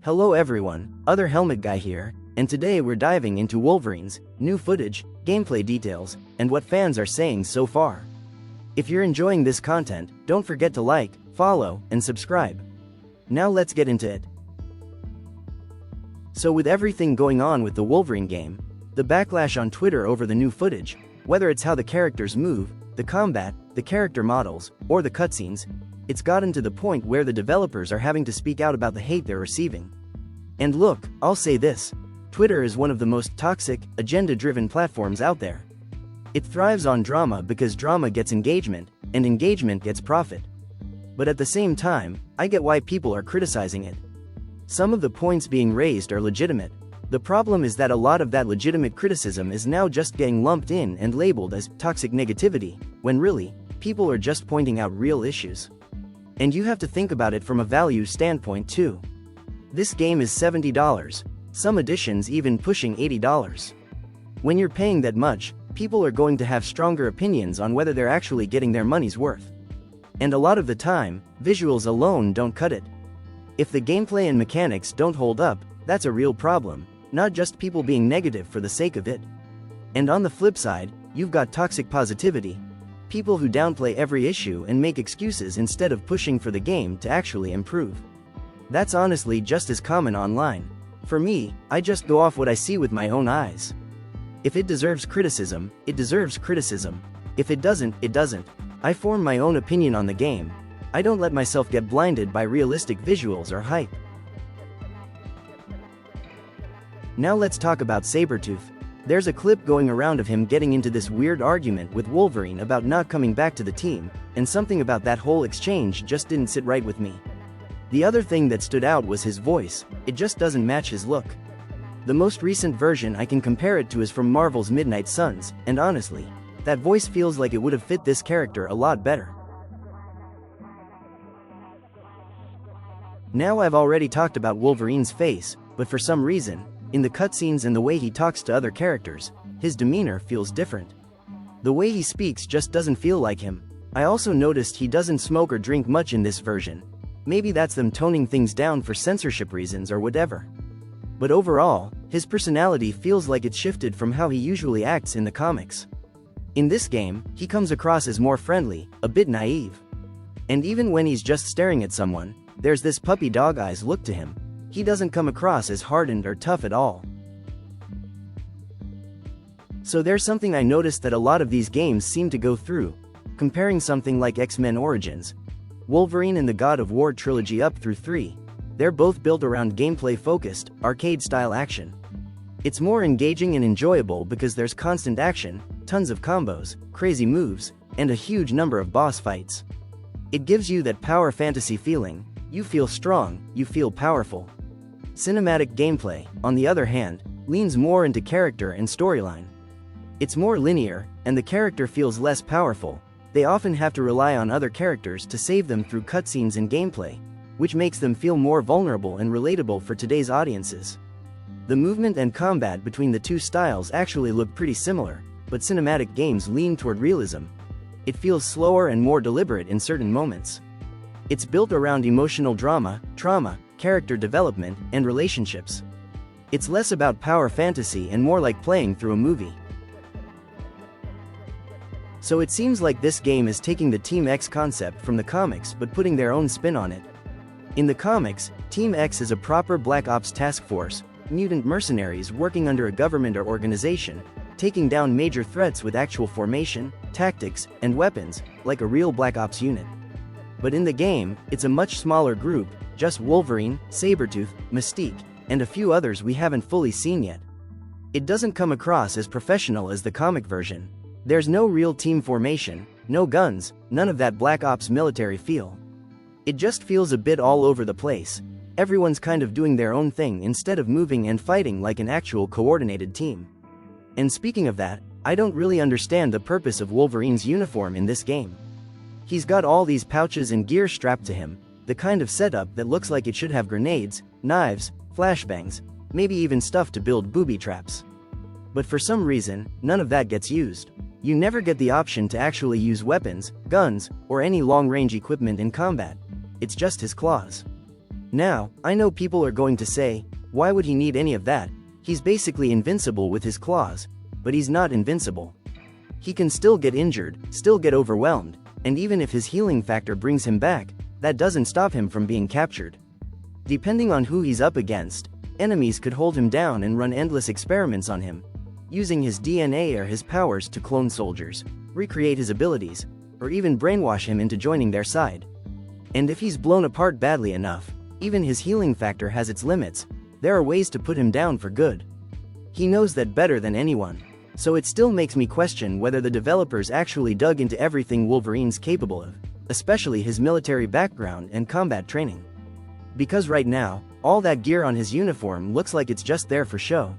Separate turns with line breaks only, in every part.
Hello everyone, Other Helmet Guy here, and today we're diving into Wolverine's new footage, gameplay details, and what fans are saying so far. If you're enjoying this content, don't forget to like, follow, and subscribe. Now let's get into it. So with everything going on with the Wolverine game, the backlash on Twitter over the new footage, whether it's how the characters move, the combat, the character models, or the cutscenes, it's gotten to the point where the developers are having to speak out about the hate they're receiving. And look, I'll say this, Twitter is one of the most toxic, agenda-driven platforms out there. It thrives on drama because drama gets engagement, and engagement gets profit. But at the same time, I get why people are criticizing it. Some of the points being raised are legitimate. The problem is that a lot of that legitimate criticism is now just getting lumped in and labeled as toxic negativity, when really, people are just pointing out real issues. And you have to think about it from a value standpoint too. This game is $70, some editions even pushing $80. When you're paying that much, people are going to have stronger opinions on whether they're actually getting their money's worth. And a lot of the time, visuals alone don't cut it. If the gameplay and mechanics don't hold up, that's a real problem, not just people being negative for the sake of it. And on the flip side, you've got toxic positivity. People who downplay every issue and make excuses instead of pushing for the game to actually improve. That's honestly just as common online. For me, I just go off what I see with my own eyes. If it deserves criticism, it deserves criticism. If it doesn't, it doesn't. I form my own opinion on the game. I don't let myself get blinded by realistic visuals or hype. Now let's talk about Sabretooth. There's a clip going around of him getting into this weird argument with Wolverine about not coming back to the team, and something about that whole exchange just didn't sit right with me. The other thing that stood out was his voice, it just doesn't match his look. The most recent version I can compare it to is from Marvel's Midnight Suns, and honestly, that voice feels like it would have fit this character a lot better. Now I've already talked about Wolverine's face, but for some reason, in the cutscenes and the way he talks to other characters, his demeanor feels different. The way he speaks just doesn't feel like him. I also noticed he doesn't smoke or drink much in this version. Maybe that's them toning things down for censorship reasons or whatever. But overall, his personality feels like it's shifted from how he usually acts in the comics. In this game, he comes across as more friendly, a bit naive. And even when he's just staring at someone, there's this puppy dog eyes look to him. He doesn't come across as hardened or tough at all. So there's something I noticed that a lot of these games seem to go through. Comparing something like X-Men Origins, Wolverine and the God of War trilogy up through 3. They're both built around gameplay-focused, arcade-style action. It's more engaging and enjoyable because there's constant action, tons of combos, crazy moves, and a huge number of boss fights. It gives you that power fantasy feeling. You feel strong, you feel powerful. Cinematic gameplay, on the other hand, leans more into character and storyline. It's more linear, and the character feels less powerful. They often have to rely on other characters to save them through cutscenes and gameplay, which makes them feel more vulnerable and relatable for today's audiences. The movement and combat between the two styles actually look pretty similar, but cinematic games lean toward realism. It feels slower and more deliberate in certain moments. It's built around emotional drama, trauma, character development, and relationships. It's less about power fantasy and more like playing through a movie. So it seems like this game is taking the Team X concept from the comics but putting their own spin on it. In the comics, Team X is a proper Black Ops task force, mutant mercenaries working under a government or organization, taking down major threats with actual formation, tactics, and weapons, like a real Black Ops unit. But in the game, it's a much smaller group, just Wolverine, Sabretooth, Mystique, and a few others we haven't fully seen yet. It doesn't come across as professional as the comic version. There's no real team formation, no guns, none of that Black Ops military feel. It just feels a bit all over the place. Everyone's kind of doing their own thing instead of moving and fighting like an actual coordinated team. And speaking of that, I don't really understand the purpose of Wolverine's uniform in this game. He's got all these pouches and gear strapped to him, the kind of setup that looks like it should have grenades, knives, flashbangs, maybe even stuff to build booby traps. But for some reason, none of that gets used. You never get the option to actually use weapons, guns, or any long-range equipment in combat. It's just his claws. Now, I know people are going to say, why would he need any of that? He's basically invincible with his claws. But he's not invincible. He can still get injured, still get overwhelmed, and even if his healing factor brings him back, that doesn't stop him from being captured. Depending on who he's up against, enemies could hold him down and run endless experiments on him, using his DNA or his powers to clone soldiers, recreate his abilities, or even brainwash him into joining their side. And if he's blown apart badly enough, even his healing factor has its limits. There are ways to put him down for good. He knows that better than anyone. So it still makes me question whether the developers actually dug into everything Wolverine's capable of, especially his military background and combat training. Because right now, all that gear on his uniform looks like it's just there for show.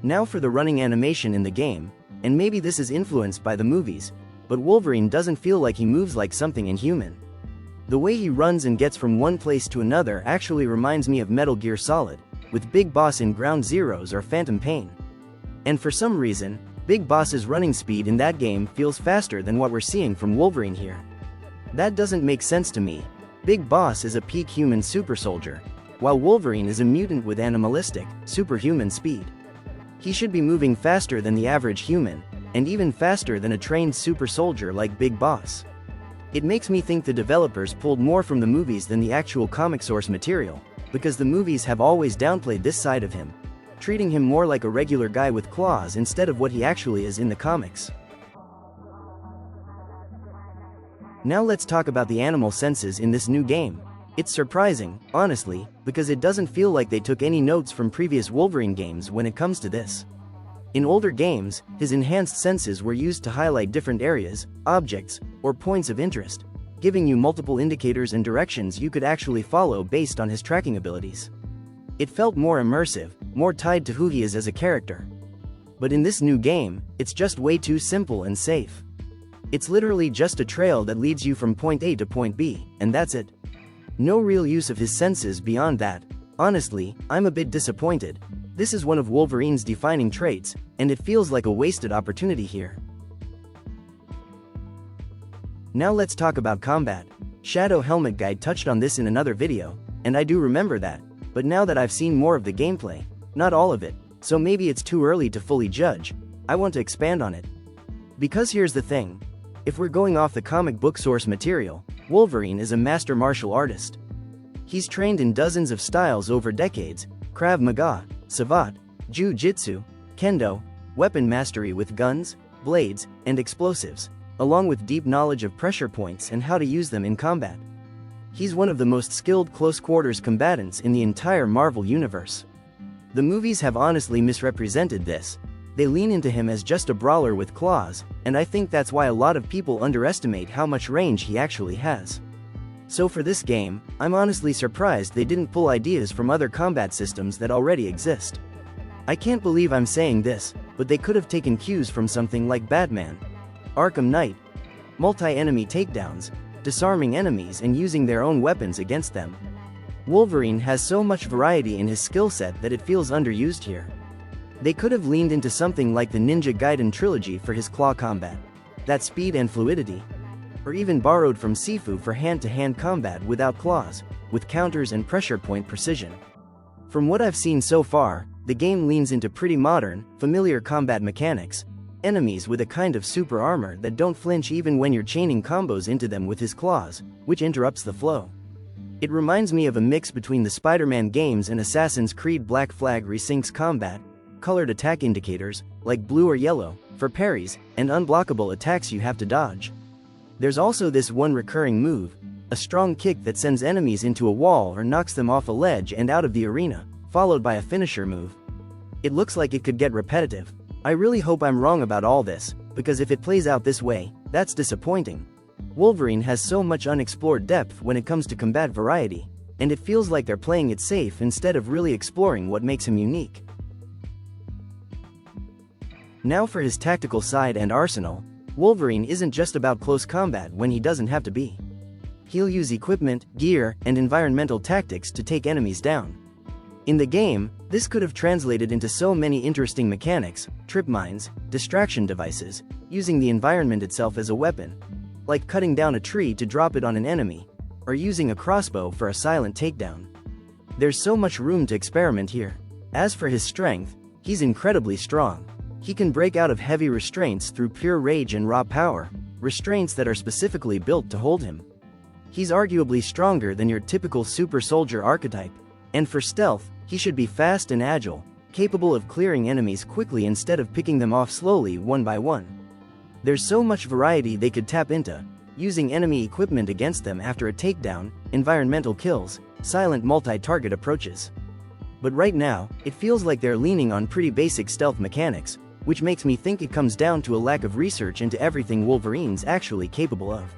Now for the running animation in the game, and maybe this is influenced by the movies, but Wolverine doesn't feel like he moves like something inhuman. The way he runs and gets from one place to another actually reminds me of Metal Gear Solid, with Big Boss in Ground Zeroes or Phantom Pain. And for some reason, Big Boss's running speed in that game feels faster than what we're seeing from Wolverine here. That doesn't make sense to me. Big Boss is a peak human super soldier, while Wolverine is a mutant with animalistic, superhuman speed. He should be moving faster than the average human, and even faster than a trained super soldier like Big Boss. It makes me think the developers pulled more from the movies than the actual comic source material, because the movies have always downplayed this side of him, treating him more like a regular guy with claws instead of what he actually is in the comics. Now let's talk about the animal senses in this new game. It's surprising, honestly, because it doesn't feel like they took any notes from previous Wolverine games when it comes to this. In older games, his enhanced senses were used to highlight different areas, objects, or points of interest, giving you multiple indicators and directions you could actually follow based on his tracking abilities. It felt more immersive, more tied to who he is as a character. But in this new game, it's just way too simple and safe. It's literally just a trail that leads you from point A to point B, and that's it. No real use of his senses beyond that. Honestly, I'm a bit disappointed. This is one of Wolverine's defining traits, and it feels like a wasted opportunity here. Now let's talk about combat. Shadow Helmet Guide touched on this in another video, and I do remember that, but now that I've seen more of the gameplay, not all of it, so maybe it's too early to fully judge, I want to expand on it. Because here's the thing. If we're going off the comic book source material, Wolverine is a master martial artist. He's trained in dozens of styles over decades: Krav Maga, Savate, Jiu-Jitsu, Kendo, weapon mastery with guns, blades, and explosives, along with deep knowledge of pressure points and how to use them in combat. He's one of the most skilled close-quarters combatants in the entire Marvel universe. The movies have honestly misrepresented this. They lean into him as just a brawler with claws, and I think that's why a lot of people underestimate how much range he actually has. So for this game, I'm honestly surprised they didn't pull ideas from other combat systems that already exist. I can't believe I'm saying this, but they could have taken cues from something like Batman, Arkham Knight, multi-enemy takedowns, disarming enemies and using their own weapons against them. Wolverine has so much variety in his skill set that it feels underused here. They could have leaned into something like the Ninja Gaiden trilogy for his claw combat, that speed and fluidity, or even borrowed from Sifu for hand-to-hand combat without claws, with counters and pressure point precision. From what I've seen so far, the game leans into pretty modern, familiar combat mechanics, enemies with a kind of super armor that don't flinch even when you're chaining combos into them with his claws, which interrupts the flow. It reminds me of a mix between the Spider-Man games and Assassin's Creed Black Flag Resyncs combat, colored attack indicators, like blue or yellow, for parries, and unblockable attacks you have to dodge. There's also this one recurring move, a strong kick that sends enemies into a wall or knocks them off a ledge and out of the arena, followed by a finisher move. It looks like it could get repetitive. I really hope I'm wrong about all this, because if it plays out this way, that's disappointing. Wolverine has so much unexplored depth when it comes to combat variety, and it feels like they're playing it safe instead of really exploring what makes him unique. Now for his tactical side and arsenal, Wolverine isn't just about close combat when he doesn't have to be. He'll use equipment, gear, and environmental tactics to take enemies down. In the game, this could have translated into so many interesting mechanics: trip mines, distraction devices, using the environment itself as a weapon, like cutting down a tree to drop it on an enemy, or using a crossbow for a silent takedown. There's so much room to experiment here. As for his strength, he's incredibly strong. He can break out of heavy restraints through pure rage and raw power, restraints that are specifically built to hold him. He's arguably stronger than your typical super soldier archetype, and for stealth, he should be fast and agile, capable of clearing enemies quickly instead of picking them off slowly one by one. There's so much variety they could tap into, using enemy equipment against them after a takedown, environmental kills, silent multi-target approaches. But right now, it feels like they're leaning on pretty basic stealth mechanics, which makes me think it comes down to a lack of research into everything Wolverine's actually capable of.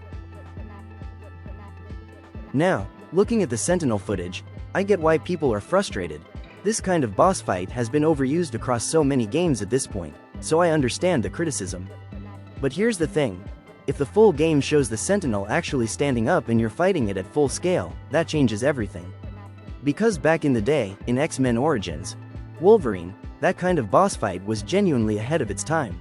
Now, looking at the Sentinel footage, I get why people are frustrated. This kind of boss fight has been overused across so many games at this point, so I understand the criticism. But here's the thing. If the full game shows the Sentinel actually standing up and you're fighting it at full scale, that changes everything. Because back in the day, in X-Men Origins, Wolverine, that kind of boss fight was genuinely ahead of its time.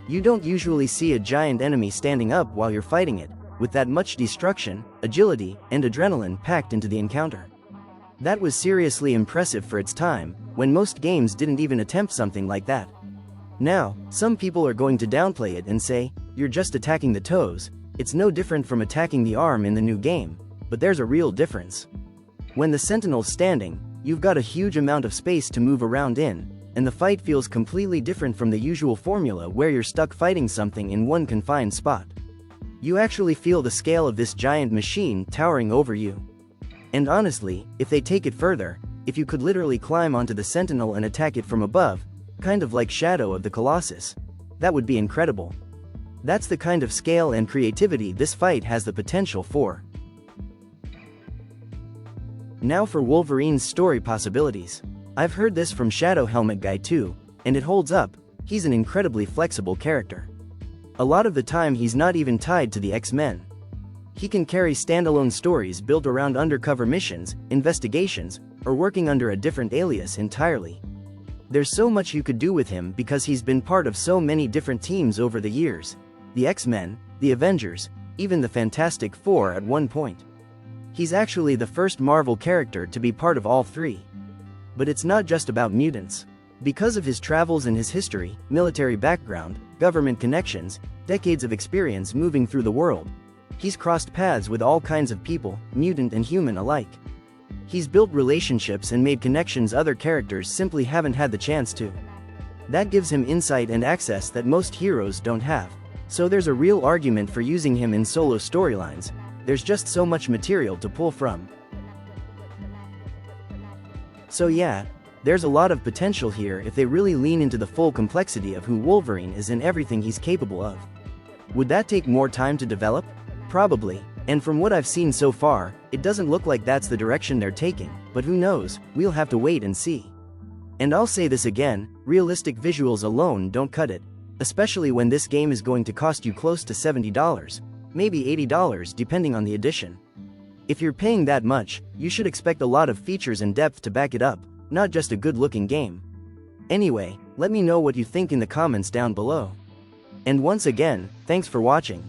You don't usually see a giant enemy standing up while you're fighting it, with that much destruction, agility, and adrenaline packed into the encounter. That was seriously impressive for its time, when most games didn't even attempt something like that. Now, some people are going to downplay it and say, you're just attacking the toes, it's no different from attacking the arm in the new game, but there's a real difference. When the Sentinel's standing, you've got a huge amount of space to move around in, and the fight feels completely different from the usual formula where you're stuck fighting something in one confined spot. You actually feel the scale of this giant machine towering over you. And honestly, if they take it further, if you could literally climb onto the Sentinel and attack it from above, kind of like Shadow of the Colossus, that would be incredible. That's the kind of scale and creativity this fight has the potential for. Now for Wolverine's story possibilities. I've heard this from Shadow Helmet Guy too, and it holds up. He's an incredibly flexible character. A lot of the time he's not even tied to the X-Men. He can carry standalone stories built around undercover missions, investigations, or working under a different alias entirely. There's so much you could do with him because he's been part of so many different teams over the years. The X-Men, the Avengers, even the Fantastic Four at one point. He's actually the first Marvel character to be part of all three. But it's not just about mutants. Because of his travels and his history, military background, government connections, decades of experience moving through the world, he's crossed paths with all kinds of people, mutant and human alike. He's built relationships and made connections other characters simply haven't had the chance to. That gives him insight and access that most heroes don't have. So there's a real argument for using him in solo storylines. There's just so much material to pull from. So yeah, there's a lot of potential here if they really lean into the full complexity of who Wolverine is and everything he's capable of. Would that take more time to develop? Probably. And from what I've seen so far, it doesn't look like that's the direction they're taking, but who knows, we'll have to wait and see. And I'll say this again, realistic visuals alone don't cut it, especially when this game is going to cost you close to $70, maybe $80 depending on the edition. If you're paying that much, you should expect a lot of features and depth to back it up, not just a good-looking game. Anyway, let me know what you think in the comments down below. And once again, thanks for watching.